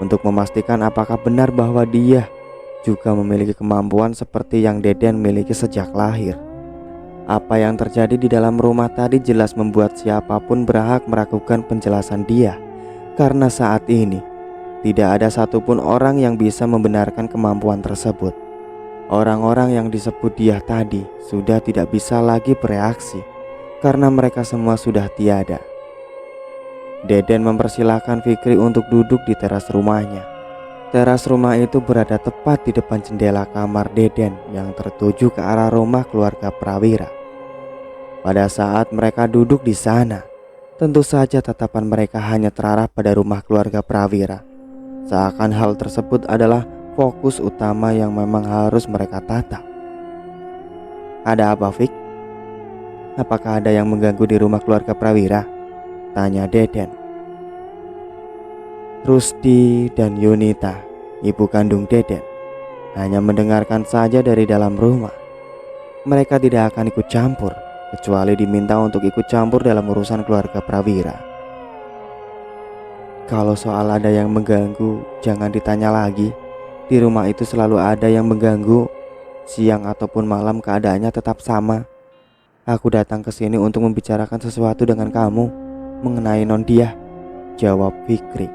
[SPEAKER 1] untuk memastikan apakah benar bahwa dia juga memiliki kemampuan seperti yang Deden miliki sejak lahir. Apa yang terjadi di dalam rumah tadi jelas membuat siapapun berhak meragukan penjelasan dia, karena saat ini tidak ada satupun orang yang bisa membenarkan kemampuan tersebut. Orang-orang yang disebut dia tadi sudah tidak bisa lagi bereaksi karena mereka semua sudah tiada. Deden mempersilahkan Fikri untuk duduk di teras rumahnya. Teras rumah itu berada tepat di depan jendela kamar Deden yang tertuju ke arah rumah keluarga Prawira. Pada saat mereka duduk di sana, tentu saja tatapan mereka hanya terarah pada rumah keluarga Prawira. Seakan hal tersebut adalah fokus utama yang memang harus mereka tatap. "Ada apa, Fik? Apakah ada yang mengganggu di rumah keluarga Prawira?" tanya Deden. Rusdi dan Yunita, ibu kandung Deden, hanya mendengarkan saja dari dalam rumah. Mereka tidak akan ikut campur, kecuali diminta untuk ikut campur dalam urusan keluarga Prawira. "Kalau soal ada yang mengganggu, jangan ditanya lagi. Di rumah itu selalu ada yang mengganggu. Siang ataupun malam keadaannya tetap sama. Aku datang ke sini untuk membicarakan sesuatu dengan kamu mengenai non dia," jawab Fikri.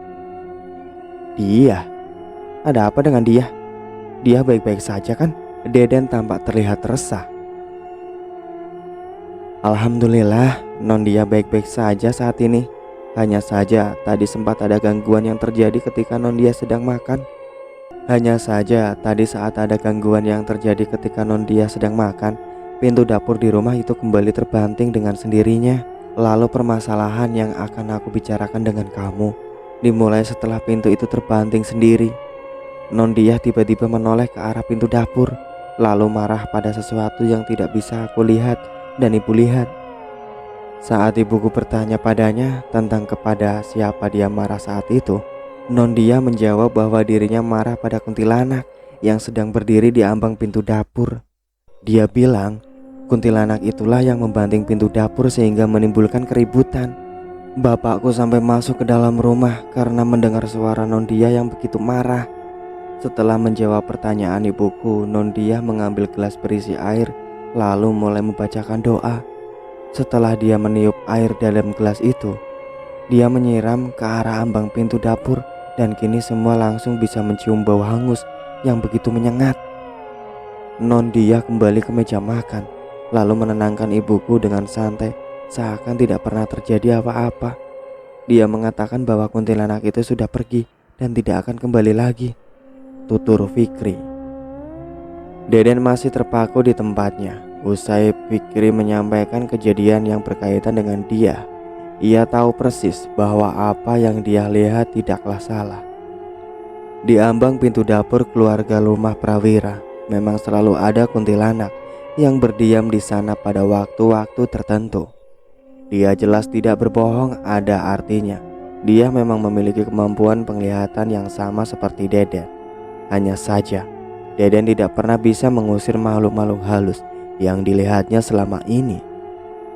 [SPEAKER 1] "Dia? Ada apa dengan dia? Dia baik-baik saja kan?" Deden tampak terlihat resah. "Alhamdulillah, non dia baik-baik saja saat ini. Hanya saja tadi sempat ada gangguan yang terjadi ketika non dia sedang makan. Pintu dapur di rumah itu kembali terbanting dengan sendirinya. Lalu permasalahan yang akan aku bicarakan dengan kamu dimulai setelah pintu itu terbanting sendiri. Non dia tiba-tiba menoleh ke arah pintu dapur, lalu marah pada sesuatu yang tidak bisa aku lihat dan ibu lihat. Saat ibuku bertanya padanya tentang kepada siapa dia marah saat itu, non dia menjawab bahwa dirinya marah pada kuntilanak yang sedang berdiri di ambang pintu dapur. Dia bilang kuntilanak itulah yang membanting pintu dapur sehingga menimbulkan keributan. Bapakku sampai masuk ke dalam rumah karena mendengar suara non dia yang begitu marah. Setelah menjawab pertanyaan ibuku, non dia mengambil gelas berisi air lalu mulai membacakan doa. Setelah dia meniup air dalam gelas itu, dia menyiram ke arah ambang pintu dapur dan kini semua langsung bisa mencium bau hangus yang begitu menyengat. Non dia kembali ke meja makan, lalu menenangkan ibuku dengan santai seakan tidak pernah terjadi apa-apa. Dia mengatakan bahwa kuntilanak itu sudah pergi dan tidak akan kembali lagi, tutur Fikri. Deden masih terpaku di tempatnya. Usai Fikri menyampaikan kejadian yang berkaitan dengan dia, ia tahu persis bahwa apa yang dia lihat tidaklah salah. Di ambang pintu dapur keluarga rumah Prawira memang selalu ada kuntilanak yang berdiam di sana pada waktu-waktu tertentu. Dia jelas tidak berbohong, ada artinya dia memang memiliki kemampuan penglihatan yang sama seperti Deden. Hanya saja Deden tidak pernah bisa mengusir makhluk-makhluk halus yang dilihatnya selama ini.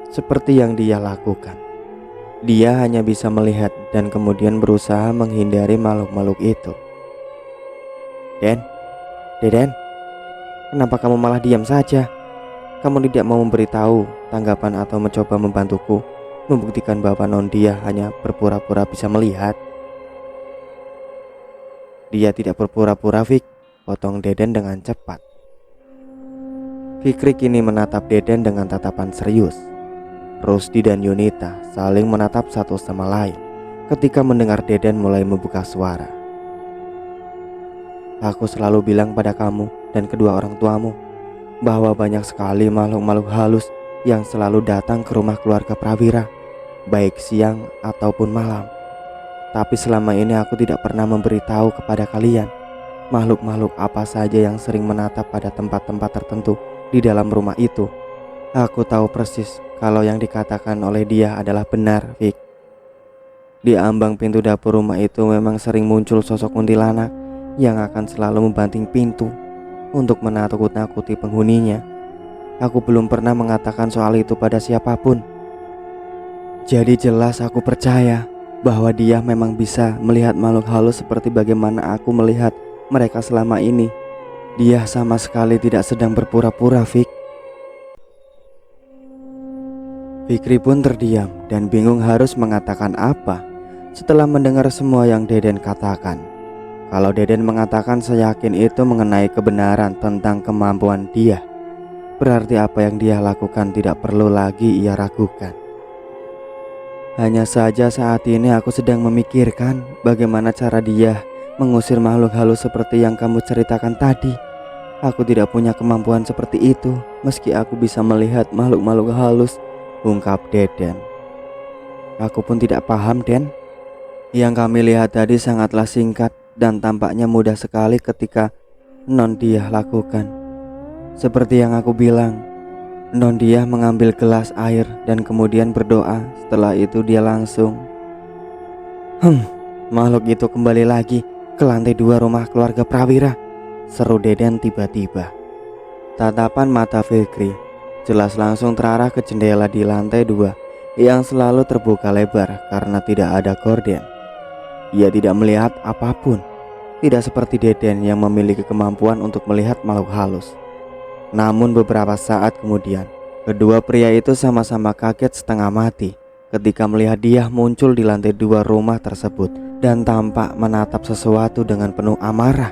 [SPEAKER 1] Seperti yang dia lakukan, dia hanya bisa melihat dan kemudian berusaha menghindari makhluk-makhluk itu. Deden, kenapa kamu malah diam saja? Kamu tidak mau memberitahu tanggapan atau mencoba membantuku membuktikan bahwa non dia hanya berpura-pura bisa melihat? Dia tidak berpura-pura, Fik, potong Deden dengan cepat. Fikri kini menatap Deden dengan tatapan serius. Rusdi dan Yunita saling menatap satu sama lain ketika mendengar Deden mulai membuka suara. Aku selalu bilang pada kamu dan kedua orang tuamu bahwa banyak sekali makhluk-makhluk halus yang selalu datang ke rumah keluarga Prawira, baik siang ataupun malam. Tapi selama ini aku tidak pernah memberitahu kepada kalian makhluk-makhluk apa saja yang sering menatap pada tempat-tempat tertentu di dalam rumah itu. Aku tahu persis kalau yang dikatakan oleh dia adalah benar, Fik. Di ambang pintu dapur rumah itu memang sering muncul sosok kuntilanak yang akan selalu membanting pintu untuk menakut-nakuti penghuninya. Aku belum pernah mengatakan soal itu pada siapapun. Jadi jelas aku percaya bahwa dia memang bisa melihat makhluk halus seperti bagaimana aku melihat mereka selama ini. Dia sama sekali tidak sedang berpura-pura, Fik. Fikri pun terdiam dan bingung harus mengatakan apa setelah mendengar semua yang Deden katakan. Kalau Deden mengatakan seyakin itu mengenai kebenaran tentang kemampuan dia, berarti apa yang dia lakukan tidak perlu lagi ia ragukan. Hanya saja saat ini aku sedang memikirkan bagaimana cara dia mengusir makhluk halus seperti yang kamu ceritakan tadi. Aku tidak punya kemampuan seperti itu meski aku bisa melihat makhluk-makhluk halus, ungkap Deden. Aku pun tidak paham, Den. Yang kami lihat tadi sangatlah singkat dan tampaknya mudah sekali ketika non dia lakukan. Seperti yang aku bilang, non dia mengambil gelas air dan kemudian berdoa. Setelah itu dia langsung makhluk itu kembali lagi ke lantai 2 rumah keluarga Prawira, seru Deden tiba-tiba. Tatapan mata Fikri jelas langsung terarah ke jendela di lantai 2 yang selalu terbuka lebar karena tidak ada gorden. Ia tidak melihat apapun, tidak seperti Deden yang memiliki kemampuan untuk melihat makhluk halus. Namun beberapa saat kemudian, kedua pria itu sama-sama kaget setengah mati ketika melihat dia muncul di lantai 2 rumah tersebut dan tampak menatap sesuatu dengan penuh amarah.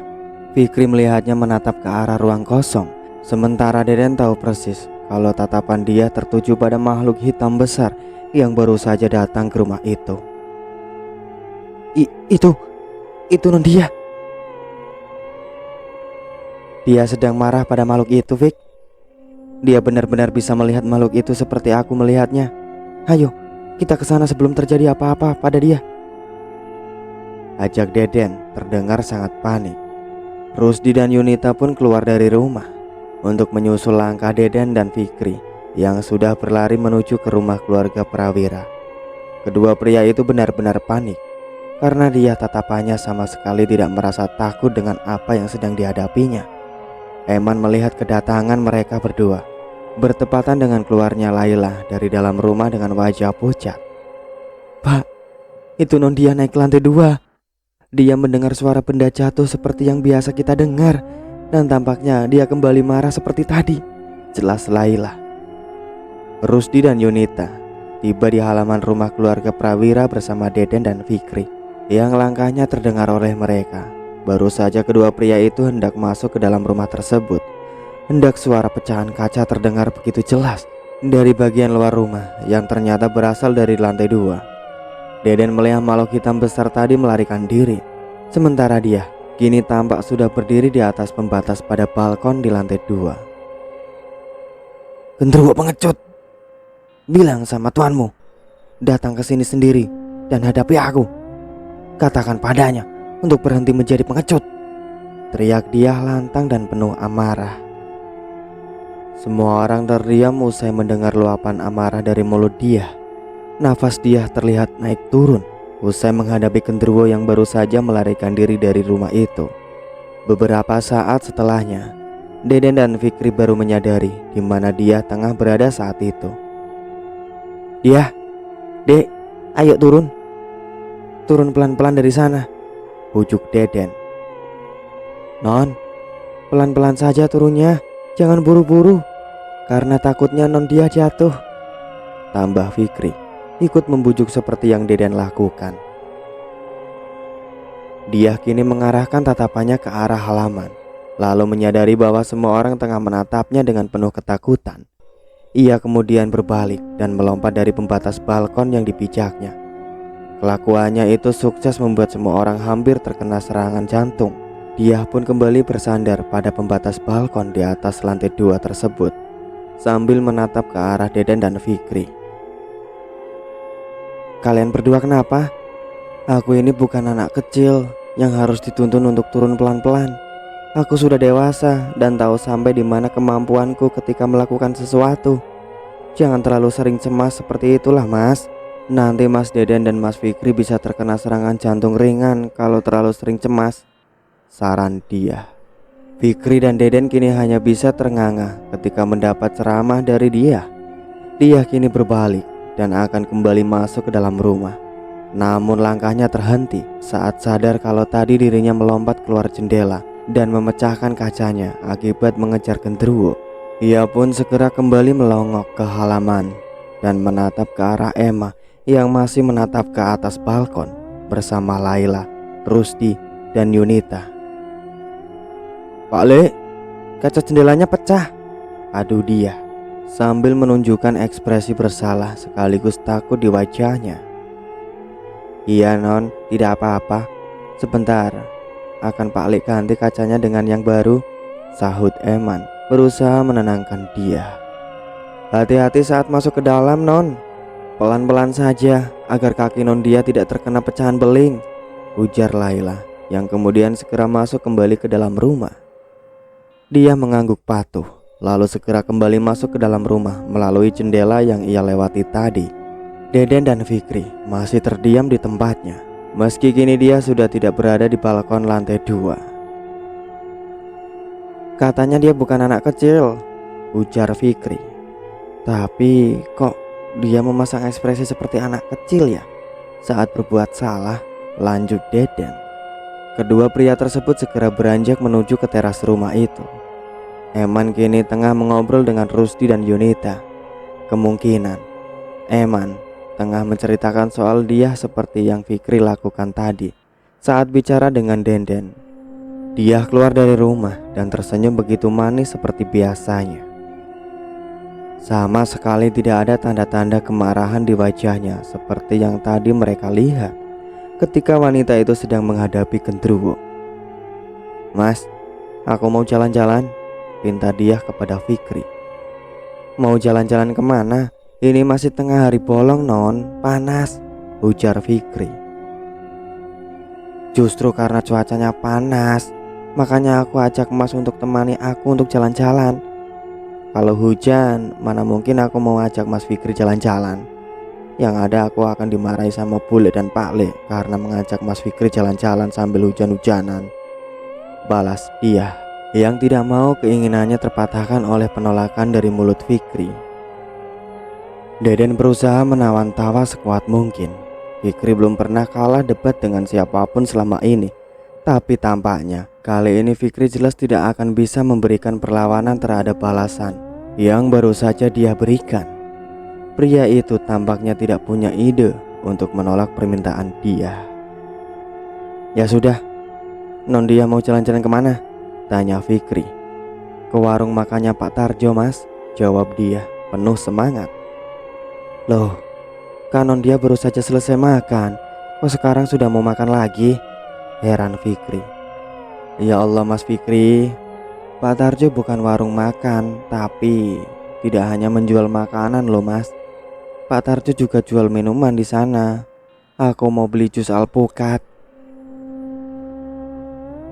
[SPEAKER 1] Fikri melihatnya menatap ke arah ruang kosong, sementara Deden tahu persis kalau tatapan dia tertuju pada makhluk hitam besar yang baru saja datang ke rumah itu. Itu non dia. Dia sedang marah pada makhluk itu, Fik. Dia benar-benar bisa melihat makhluk itu seperti aku melihatnya. Ayo, kita ke sana sebelum terjadi apa-apa pada dia, ajak Deden terdengar sangat panik. Rusdi dan Yunita pun keluar dari rumah untuk menyusul langkah Deden dan Fikri yang sudah berlari menuju ke rumah keluarga Prawira. Kedua pria itu benar-benar panik karena dia tatapannya sama sekali tidak merasa takut dengan apa yang sedang dihadapinya. Eman melihat kedatangan mereka berdua bertepatan dengan keluarnya Laila dari dalam rumah dengan wajah pucat. Pak, itu non dia naik ke lantai 2. Dia mendengar suara benda jatuh seperti yang biasa kita dengar, dan tampaknya dia kembali marah seperti tadi, jelas Laila. Rusdi dan Yunita tiba di halaman rumah keluarga Prawira bersama Deden dan Fikri yang langkahnya terdengar oleh mereka. Baru saja kedua pria itu hendak masuk ke dalam rumah tersebut, hendak suara pecahan kaca terdengar begitu jelas dari bagian luar rumah yang ternyata berasal dari lantai 2. Deden melihat makhluk hitam besar tadi melarikan diri, sementara dia kini tampak sudah berdiri di atas pembatas pada balkon di lantai 2. Genderuwo pengecut, bilang sama tuanmu datang ke sini sendiri dan hadapi aku. Katakan padanya untuk berhenti menjadi pengecut, teriak dia lantang dan penuh amarah. Semua orang terdiam usai mendengar luapan amarah dari mulut dia. Nafas dia terlihat naik turun usai menghadapi genderuwo yang baru saja melarikan diri dari rumah itu. Beberapa saat setelahnya, Deden dan Fikri baru menyadari di mana dia tengah berada saat itu. "Dia, Dek, ayo turun. Turun pelan-pelan dari sana," bujuk Deden. "Non, pelan-pelan saja turunnya, jangan buru-buru, karena takutnya non dia jatuh," tambah Fikri, ikut membujuk seperti yang Deden lakukan. Dia kini mengarahkan tatapannya ke arah halaman, lalu menyadari bahwa semua orang tengah menatapnya dengan penuh ketakutan. Ia kemudian berbalik dan melompat dari pembatas balkon yang dipijaknya. Kelakuannya itu sukses membuat semua orang hampir terkena serangan jantung. Dia pun kembali bersandar pada pembatas balkon di atas lantai 2 tersebut, sambil menatap ke arah Deden dan Fikri. "Kalian berdua kenapa? Aku ini bukan anak kecil yang harus dituntun untuk turun pelan-pelan. Aku sudah dewasa dan tahu sampai di mana kemampuanku ketika melakukan sesuatu. Jangan terlalu sering cemas seperti itulah, Mas. Nanti Mas Deden dan Mas Fikri bisa terkena serangan jantung ringan kalau terlalu sering cemas," saran dia. Fikri dan Deden kini hanya bisa ternganga ketika mendapat ceramah dari dia. Dia kini berbalik dan akan kembali masuk ke dalam rumah. Namun langkahnya terhenti saat sadar kalau tadi dirinya melompat keluar jendela dan memecahkan kacanya akibat mengejar genderuwo. Ia pun segera kembali melongok ke halaman dan menatap ke arah Emma yang masih menatap ke atas balkon bersama Laila, Rusdi, dan Yunita. "Pak Le, kaca jendelanya pecah," adu dia sambil menunjukkan ekspresi bersalah sekaligus takut di wajahnya. "Iya non, tidak apa-apa. Sebentar, akan Pak Le ganti kacanya dengan yang baru," sahut Eman berusaha menenangkan dia. "Hati-hati saat masuk ke dalam non. Pelan-pelan saja agar kaki non dia tidak terkena pecahan beling," ujar Laila yang kemudian segera masuk kembali ke dalam rumah. Dia mengangguk patuh lalu segera kembali masuk ke dalam rumah melalui jendela yang ia lewati tadi. Deden dan Fikri masih terdiam di tempatnya meski kini dia sudah tidak berada di balkon lantai 2. "Katanya dia bukan anak kecil," ujar Fikri. "Tapi kok dia memasang ekspresi seperti anak kecil ya saat berbuat salah," lanjut Deden. Kedua pria tersebut segera beranjak menuju ke teras rumah itu. Eman kini tengah mengobrol dengan Rusdi dan Yunita. Kemungkinan Eman tengah menceritakan soal dia seperti yang Fikri lakukan tadi saat bicara dengan Deden. Dia keluar dari rumah dan tersenyum begitu manis seperti biasanya. Sama sekali tidak ada tanda-tanda kemarahan di wajahnya seperti yang tadi mereka lihat ketika wanita itu sedang menghadapi genderuwo. "Mas, aku mau jalan-jalan," pinta dia kepada Fikri. "Mau jalan-jalan kemana? Ini masih tengah hari bolong non, panas," ujar Fikri. "Justru karena cuacanya panas, makanya aku ajak Mas untuk temani aku untuk jalan-jalan. Kalau hujan, mana mungkin aku mau ajak Mas Fikri jalan-jalan. Yang ada aku akan dimarahi sama Bule dan Pak Le karena mengajak Mas Fikri jalan-jalan sambil hujan-hujanan," balas dia yang tidak mau keinginannya terpatahkan oleh penolakan dari mulut Fikri. Deden berusaha menawan tawa sekuat mungkin. Fikri belum pernah kalah debat dengan siapapun selama ini, tapi tampaknya kali ini Fikri jelas tidak akan bisa memberikan perlawanan terhadap balasan yang baru saja dia berikan. Pria itu tampaknya tidak punya ide untuk menolak permintaan dia. "Ya sudah, non dia mau jalan-jalan kemana?" tanya Fikri. "Ke warung makannya Pak Tarjo Mas," jawab dia penuh semangat. "Loh, kan non dia baru saja selesai makan, kok sekarang sudah mau makan lagi?" heran Fikri. "Ya Allah Mas Fikri, Pak Tarjo bukan warung makan, tapi tidak hanya menjual makanan loh Mas. Pak Tarjo juga jual minuman di sana. Aku mau beli jus alpukat."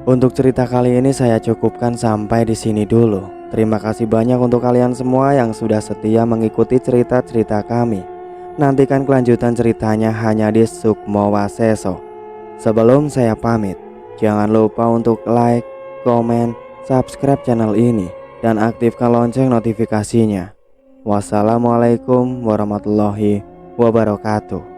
[SPEAKER 1] Untuk cerita kali ini saya cukupkan sampai di sini dulu. Terima kasih banyak untuk kalian semua yang sudah setia mengikuti cerita-cerita kami. Nantikan kelanjutan ceritanya hanya di Sukmo Waseso. Sebelum saya pamit, jangan lupa untuk like, komen, subscribe channel ini, dan aktifkan lonceng notifikasinya. Wassalamualaikum warahmatullahi wabarakatuh.